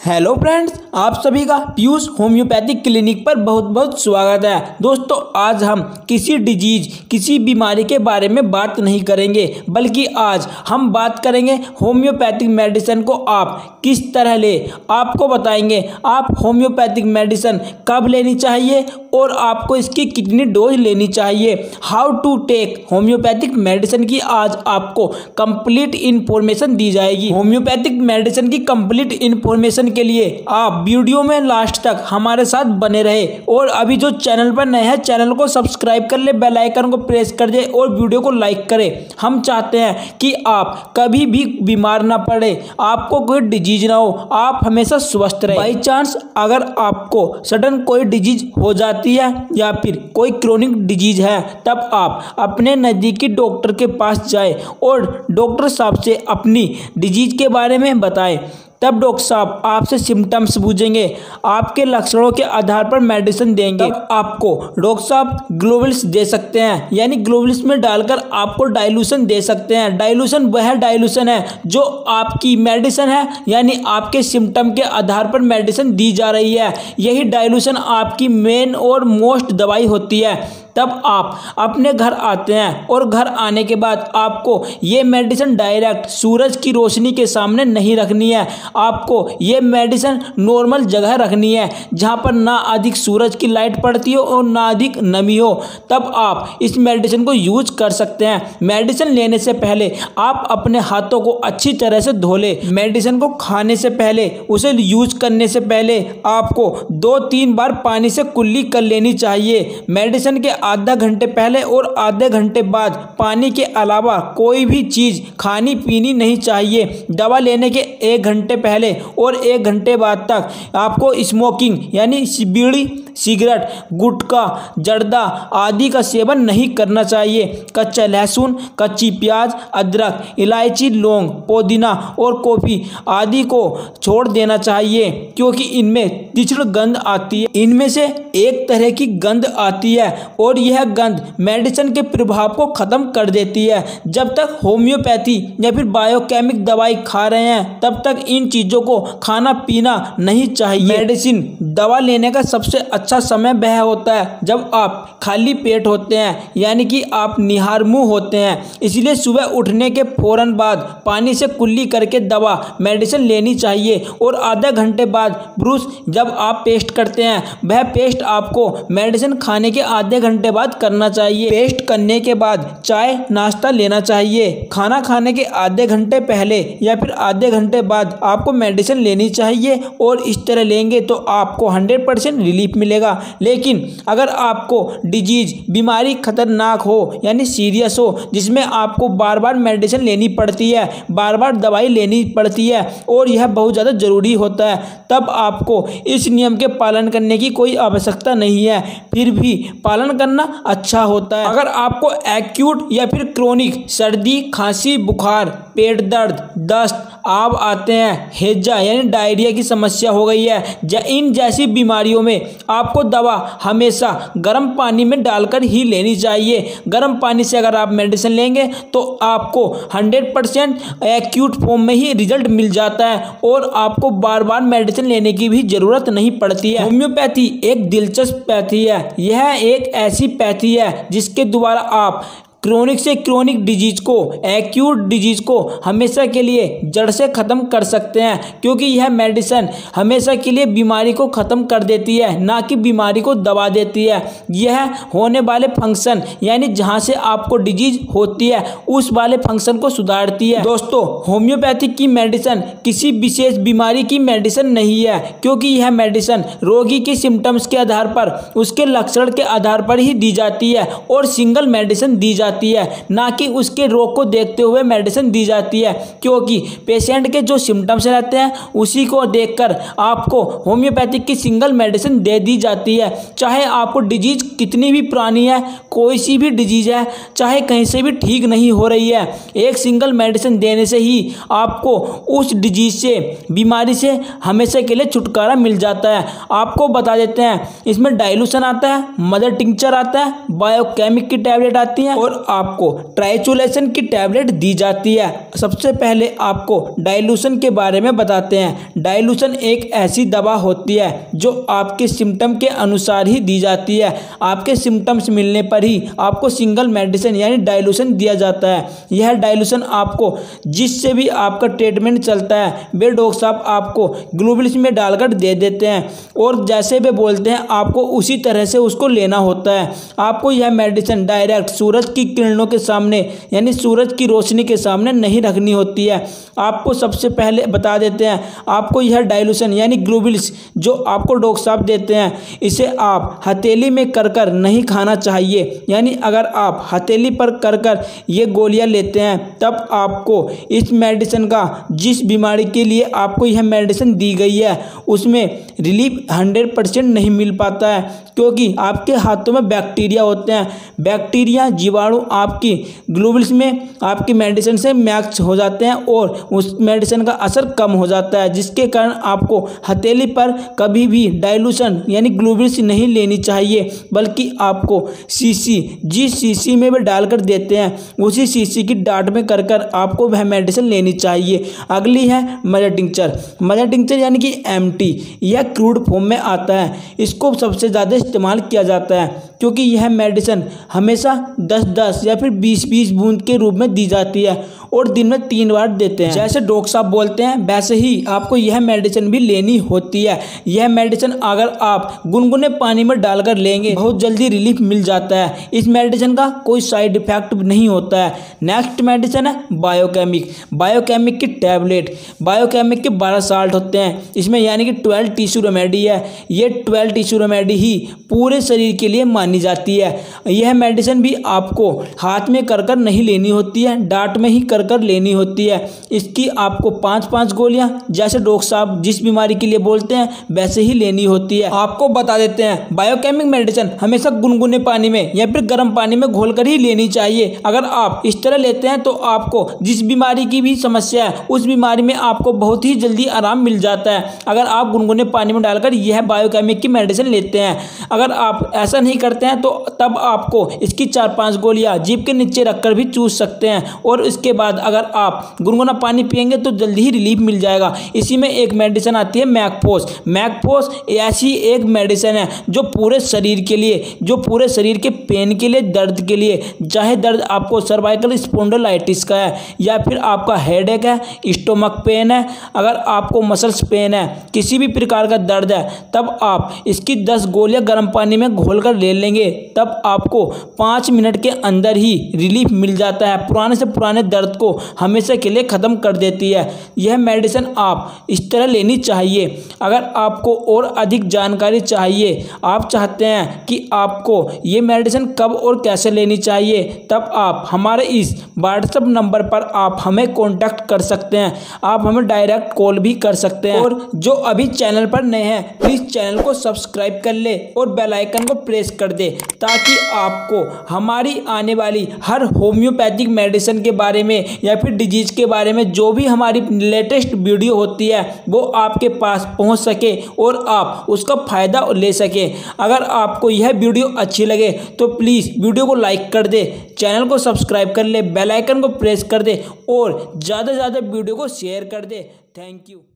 Hello friends, आप सभी का पीयूष होम्योपैथिक क्लिनिक पर बहुत बहुत स्वागत है। दोस्तों, आज हम किसी बीमारी के बारे में बात नहीं करेंगे, बल्कि आज हम बात करेंगे होम्योपैथिक मेडिसिन को आप किस तरह ले। आपको बताएंगे आप होम्योपैथिक मेडिसिन कब लेनी चाहिए और आपको इसकी कितनी डोज लेनी चाहिए। How to take homeopathic medicine की आज आपको कंप्लीट इन्फॉर्मेशन दी जाएगी। होम्योपैथिक मेडिसिन की कंप्लीट इन्फॉर्मेशन के लिए आप वीडियो में लास्ट तक हमारे साथ बने रहे और अभी जो चैनल पर नए हैं चैनल को सब्सक्राइब कर ले, बेल आइकन को प्रेस कर दे और वीडियो को लाइक करें। हम चाहते हैं कि आप कभी भी बीमार ना पड़े, आपको कोई डिजीज ना हो, आप हमेशा स्वस्थ रहे। बाई चांस अगर आपको सडन कोई डिजीज हो जाती है या फिर कोई क्रोनिक डिजीज है, तब आप अपने नज़दीकी डॉक्टर के पास जाए और डॉक्टर साहब से अपनी डिजीज के बारे में बताएं। तब डॉक्टर साहब आपसे सिम्टम्स पूछेंगे, आपके लक्षणों के आधार पर मेडिसिन देंगे। तब आपको डॉक्टर साहब ग्लोबुल्स दे सकते हैं, यानी ग्लोबुल्स में डालकर आपको डाइल्यूशन दे सकते हैं। डाइल्यूशन वह डाइल्यूशन है जो आपकी मेडिसिन है, यानी आपके सिम्टम के आधार पर मेडिसिन दी जा रही है। यही डाइल्यूशन आपकी मेन और मोस्ट दवाई होती है। तब आप अपने घर आते हैं और घर आने के बाद आपको ये मेडिसिन डायरेक्ट सूरज की रोशनी के सामने नहीं रखनी है। आपको ये मेडिसिन नॉर्मल जगह रखनी है जहाँ पर ना अधिक सूरज की लाइट पड़ती हो और ना अधिक नमी हो। तब आप इस मेडिसिन को यूज कर सकते हैं। मेडिसिन लेने से पहले आप अपने हाथों को अच्छी तरह से धो ले। मेडिसिन को खाने से पहले, उसे यूज करने से पहले आपको 2-3 बार पानी से कुल्ली कर लेनी चाहिए। मेडिसिन के आधा घंटे पहले और आधे घंटे बाद पानी के अलावा कोई भी चीज़ खानी पीनी नहीं चाहिए। दवा लेने के 1 घंटे पहले और 1 घंटे बाद तक आपको स्मोकिंग यानी बीड़ी, सिगरेट, गुटखा, जर्दा आदि का सेवन नहीं करना चाहिए। कच्चा लहसुन, कच्ची प्याज, अदरक, इलायची, लौंग, पुदीना और कॉफ़ी आदि को छोड़ देना चाहिए, क्योंकि इनमें तीक्ष्ण गंध आती है। इनमें से एक तरह की गंध आती है और यह गंध मेडिसिन के प्रभाव को खत्म कर देती है। जब तक होम्योपैथी या फिर बायोकेमिक दवाई खा रहे हैं, तब तक इन चीज़ों को खाना पीना नहीं चाहिए। मेडिसिन दवा लेने का सबसे अच्छा समय वह होता है जब आप खाली पेट होते हैं, यानी कि आप निहार मुंह होते हैं। इसलिए सुबह उठने के फौरन बाद पानी से कुल्ली करके दवा मेडिसिन लेनी चाहिए और आधा घंटे बाद ब्रश जब आप पेस्ट करते हैं, वह पेस्ट आपको मेडिसिन खाने के आधे घंटे बाद करना चाहिए। पेस्ट करने के बाद चाय नाश्ता लेना चाहिए। खाना खाने के आधे घंटे पहले या फिर आधे घंटे बाद आपको मेडिसिन लेनी चाहिए और इस तरह लेंगे तो आपको 100% रिलीफ मिलेगा। लेकिन अगर आपको डिजीज बीमारी खतरनाक हो, यानी सीरियस हो, जिसमें आपको बार बार मेडिसिन लेनी पड़ती है, बार बार दवाई लेनी पड़ती है और यह बहुत ज़्यादा ज़रूरी होता है, तब आपको इस नियम के पालन करने की कोई आवश्यकता नहीं है। फिर भी पालन करना अच्छा होता है। अगर आपको एक्यूट या फिर क्रोनिक सर्दी, खांसी, बुखार, पेट दर्द, दस्त, आब आते हैं, हैजा यानी डायरिया की समस्या हो गई है, इन जैसी बीमारियों में आपको दवा हमेशा गर्म पानी में डालकर ही लेनी चाहिए। गर्म पानी से अगर आप मेडिसिन लेंगे तो आपको 100% एक्यूट फॉर्म में ही रिजल्ट मिल जाता है और आपको बार बार मेडिसिन लेने की भी जरूरत नहीं पड़ती है। होम्योपैथी एक दिलचस्प पैथी है। यह एक ऐसी पैथी है जिसके द्वारा आप क्रोनिक से क्रोनिक डिजीज को, एक्यूट डिजीज को हमेशा के लिए जड़ से ख़त्म कर सकते हैं, क्योंकि यह मेडिसिन हमेशा के लिए बीमारी को ख़त्म कर देती है, ना कि बीमारी को दबा देती है। यह होने वाले फंक्शन, यानी जहां से आपको डिजीज होती है उस वाले फंक्शन को सुधारती है। दोस्तों, होम्योपैथिक की मेडिसिन किसी विशेष बीमारी की मेडिसिन नहीं है, क्योंकि यह मेडिसिन रोगी के सिम्टम्स के आधार पर, उसके लक्षण के आधार पर ही दी जाती है और सिंगल मेडिसिन दी जाती है, ना कि उसके रोग को देखते हुए मेडिसिन दी जाती है, क्योंकि पेशेंट के जो सिम्टम्स रहते हैं उसी को देखकर आपको होम्योपैथिक की सिंगल मेडिसिन दे दी जाती है। चाहे आपको डिजीज कितनी भी पुरानी है, कोई सी भी डिजीज है, चाहे कहीं से भी ठीक नहीं हो रही है, एक सिंगल मेडिसिन देने से ही आपको उस डिजीज से, बीमारी से हमेशा के लिए छुटकारा मिल जाता है। आपको बता देते हैं, इसमें डाइल्यूशन आता है, मदर टिंचर आता है, बायोकेमिक की टैबलेट आती है और आपको ट्राइचुलेशन की टैबलेट दी जाती है। सबसे पहले आपको डाइल्यूशन के बारे में बताते हैं। डाइल्यूशन एक ऐसी दवा होती है जो आपके सिम्टम के अनुसार ही दी जाती है। आपके सिम्टम्स मिलने पर ही आपको सिंगल मेडिसिन यानी डाइल्यूशन दिया जाता है। यह डाइल्यूशन आपको जिससे भी आपका ट्रीटमेंट चलता है वे डॉक्टर साहब आपको ग्लोबुल्स में डालकर दे देते हैं और जैसे वे बोलते हैं आपको उसी तरह से उसको लेना होता है। आपको यह मेडिसिन डायरेक्ट सूरज की किरणों के सामने यानी सूरज की रोशनी के सामने नहीं रखनी होती है। आपको सबसे पहले बता देते हैं, आपको यह डाइल्यूशन यानी ग्लोबुल्स जो आपको डॉक्टर साहब देते हैं इसे आप हथेली में कर नहीं खाना चाहिए। यानी अगर आप हथेली पर कर ये गोलियां लेते हैं तब आपको इस मेडिसिन का जिस बीमारी के लिए आपको यह मेडिसिन दी गई है उसमें रिलीफ 100% नहीं मिल पाता है, क्योंकि आपके हाथों में बैक्टीरिया होते हैं। बैक्टीरिया जीवाणु आपकी ग्लोबुल्स में आपकी मेडिसिन से मैच हो जाते हैं और उस मेडिसिन का असर कम हो जाता है, जिसके कारण आपको हथेली पर कभी भी डाइल्यूशन यानी ग्लोबुल्स नहीं लेनी चाहिए, बल्कि आपको शीशी जिस शीशी में वे डालकर देते हैं उसी शीशी की डाट में कर आपको वह मेडिसिन लेनी चाहिए। अगली है मदर टिंक्चर। मदर टिंक्चर यानी कि एमटी, यह क्रूड फॉर्म में आता है। इसको सबसे ज़्यादा इस्तेमाल किया जाता है क्योंकि यह मेडिसिन हमेशा 10-10 या फिर 20-20 बूंद के रूप में दी जाती है और दिन में 3 बार देते हैं। जैसे डॉक्टर साहब बोलते हैं वैसे ही आपको यह मेडिसिन भी लेनी होती है। यह मेडिसिन अगर आप गुनगुने पानी में डालकर लेंगे बहुत जल्दी रिलीफ मिल जाता है। इस मेडिसिन का कोई साइड इफेक्ट नहीं होता है। नेक्स्ट मेडिसिन है बायोकेमिक। बायोकेमिक की टैबलेट, बायोकेमिक के 12 साल्ट होते हैं इसमें, यानी कि 12 टिश्यू रेमेडी है। ये 12 टिश्यू रेमेडी ही पूरे शरीर के लिए मानी जाती है। यह मेडिसिन भी आपको हाथ में कर नहीं लेनी होती है, डांट में ही कर लेनी होती है। इसकी आपको 5-5 गोलियां जैसे डॉक्टर साहब जिस बीमारी के लिए बोलते हैं वैसे ही लेनी होती है। आपको बता देते हैं बायोकेमिक मेडिसिन हमेशा गुनगुने पानी में या फिर गर्म पानी में घोलकर ही लेनी चाहिए। अगर आप इस तरह लेते हैं तो आपको जिस बीमारी की भी समस्या है उस बीमारी में आपको बहुत ही जल्दी आराम मिल जाता है अगर आप गुनगुने पानी में डालकर यह बायोकेमिक की मेडिसिन लेते हैं। अगर आप ऐसा नहीं करते हैं तो तब आपको इसकी 4-5 गोलियां जीभ के नीचे रखकर भी चूस सकते हैं और इसके बाद अगर आप गुनगुना पानी पिएंगे तो जल्दी ही रिलीफ मिल जाएगा। इसी में एक मेडिसिन आती है मैकफोस। मैकफोस ऐसी एक मेडिसिन है जो पूरे शरीर के लिए, जो पूरे शरीर के पेन के लिए, दर्द के लिए, चाहे दर्द आपको सर्वाइकल स्पॉन्डिलाइटिस का है या फिर आपका हेडेक है, स्टोमक पेन है, अगर आपको मसल्स पेन है, किसी भी प्रकार का दर्द है, तब आप इसकी 10 गोलियां गर्म पानी में घोलकर ले लेंगे तब आपको 5 मिनट के अंदर ही रिलीफ मिल जाता है। पुराने से पुराने दर्द को हमेशा के लिए ख़त्म कर देती है। यह मेडिसिन आप इस तरह लेनी चाहिए। अगर आपको और अधिक जानकारी चाहिए, आप चाहते हैं कि आपको ये मेडिसिन कब और कैसे लेनी चाहिए, तब आप हमारे इस व्हाट्सएप नंबर पर आप हमें कांटेक्ट कर सकते हैं। आप हमें डायरेक्ट कॉल भी कर सकते हैं। और जो अभी चैनल पर नए हैं प्लीज़ चैनल को सब्सक्राइब कर ले और बेल आइकन को प्रेस कर दे ताकि आपको हमारी आने वाली हर होम्योपैथिक मेडिसिन के बारे में या फिर डिजीज के बारे में जो भी हमारी लेटेस्ट वीडियो होती है वो आपके पास पहुंच सके और आप उसका फ़ायदा ले सके। अगर आपको यह वीडियो अच्छी लगे तो प्लीज़ वीडियो को लाइक कर दे, चैनल को सब्सक्राइब कर ले, बेल आइकन को प्रेस कर दे और ज़्यादा से ज़्यादा वीडियो को शेयर कर दे। Thank you.